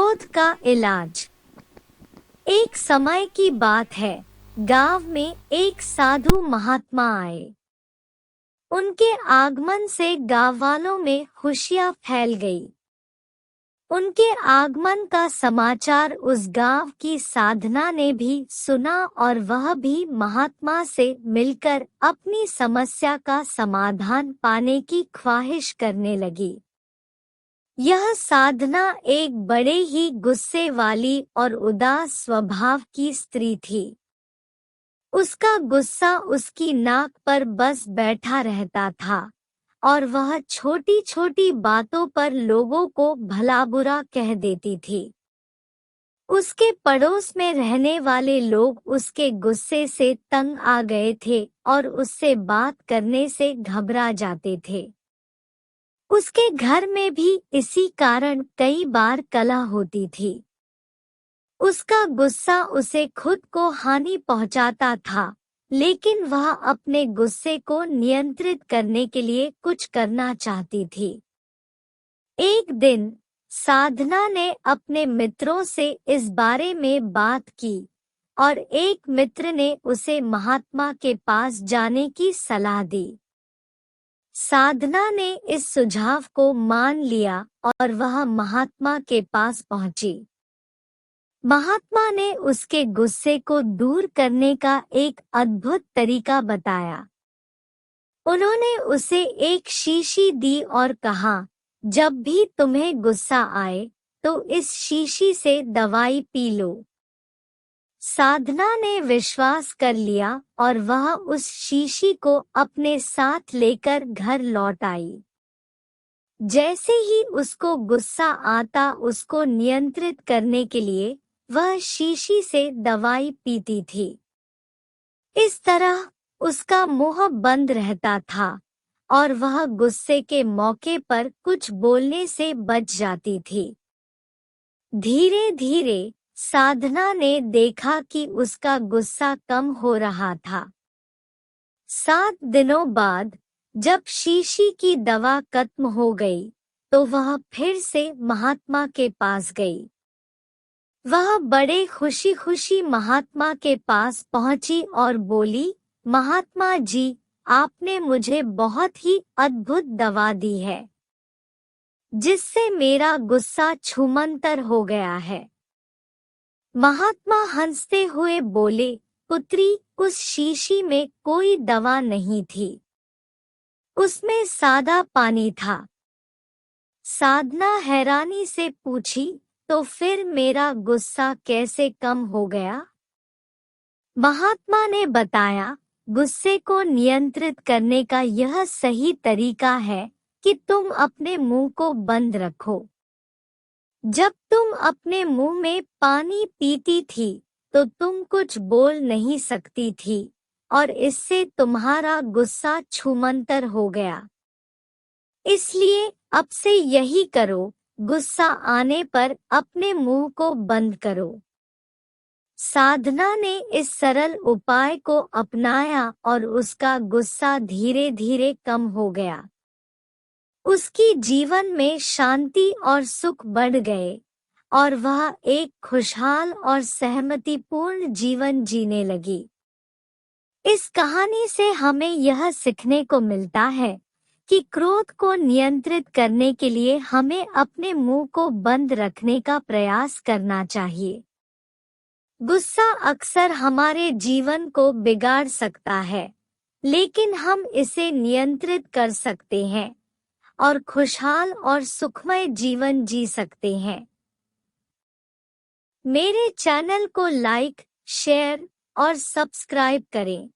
क्रोध का इलाज। एक समय की बात है, गांव में एक साधु महात्मा आए। उनके आगमन से गांव वालों में खुशियां फैल गई। उनके आगमन का समाचार उस गांव की साधना ने भी सुना और वह भी महात्मा से मिलकर अपनी समस्या का समाधान पाने की ख्वाहिश करने लगी। यह साधना एक बड़े ही गुस्से वाली और उदास स्वभाव की स्त्री थी। उसका गुस्सा उसकी नाक पर बस बैठा रहता था और वह छोटी छोटी बातों पर लोगों को भला बुरा कह देती थी। उसके पड़ोस में रहने वाले लोग उसके गुस्से से तंग आ गए थे और उससे बात करने से घबरा जाते थे। उसके घर में भी इसी कारण कई बार कलह होती थी। उसका गुस्सा उसे खुद को हानि पहुंचाता था, लेकिन वह अपने गुस्से को नियंत्रित करने के लिए कुछ करना चाहती थी। एक दिन साधना ने अपने मित्रों से इस बारे में बात की और एक मित्र ने उसे महात्मा के पास जाने की सलाह दी। साधना ने इस सुझाव को मान लिया और वह महात्मा के पास पहुंची। महात्मा ने उसके गुस्से को दूर करने का एक अद्भुत तरीका बताया। उन्होंने उसे एक शीशी दी और कहा, जब भी तुम्हें गुस्सा आए तो इस शीशी से दवाई पी लो। साधना ने विश्वास कर लिया और वह उस शीशी को अपने साथ लेकर घर लौट आई। जैसे ही उसको गुस्सा आता उसको नियंत्रित करने के लिए वह शीशी से दवाई पीती थी। इस तरह उसका मुंह बंद रहता था और वह गुस्से के मौके पर कुछ बोलने से बच जाती थी। धीरे धीरे साधना ने देखा कि उसका गुस्सा कम हो रहा था। 7 दिनों बाद जब शीशी की दवा खत्म हो गई तो वह फिर से महात्मा के पास गई। वह बड़े खुशी खुशी महात्मा के पास पहुंची और बोली, महात्मा जी, आपने मुझे बहुत ही अद्भुत दवा दी है, जिससे मेरा गुस्सा छूमंतर हो गया है। महात्मा हंसते हुए बोले, पुत्री, उस शीशी में कोई दवा नहीं थी, उसमें सादा पानी था। साधना हैरानी से पूछी, तो फिर मेरा गुस्सा कैसे कम हो गया? महात्मा ने बताया, गुस्से को नियंत्रित करने का यह सही तरीका है कि तुम अपने मुंह को बंद रखो। जब तुम अपने मुंह में पानी पीती थी तो तुम कुछ बोल नहीं सकती थी और इससे तुम्हारा गुस्सा छूमंतर हो गया। इसलिए अब से यही करो, गुस्सा आने पर अपने मुंह को बंद करो। साधना ने इस सरल उपाय को अपनाया और उसका गुस्सा धीरे धीरे कम हो गया। उसकी जीवन में शांति और सुख बढ़ गए और वह एक खुशहाल और सहमतिपूर्ण जीवन जीने लगी। इस कहानी से हमें यह सीखने को मिलता है कि क्रोध को नियंत्रित करने के लिए हमें अपने मुंह को बंद रखने का प्रयास करना चाहिए। गुस्सा अक्सर हमारे जीवन को बिगाड़ सकता है, लेकिन हम इसे नियंत्रित कर सकते हैं और खुशहाल और सुखमय जीवन जी सकते हैं। मेरे चैनल को लाइक, शेयर और सब्सक्राइब करें।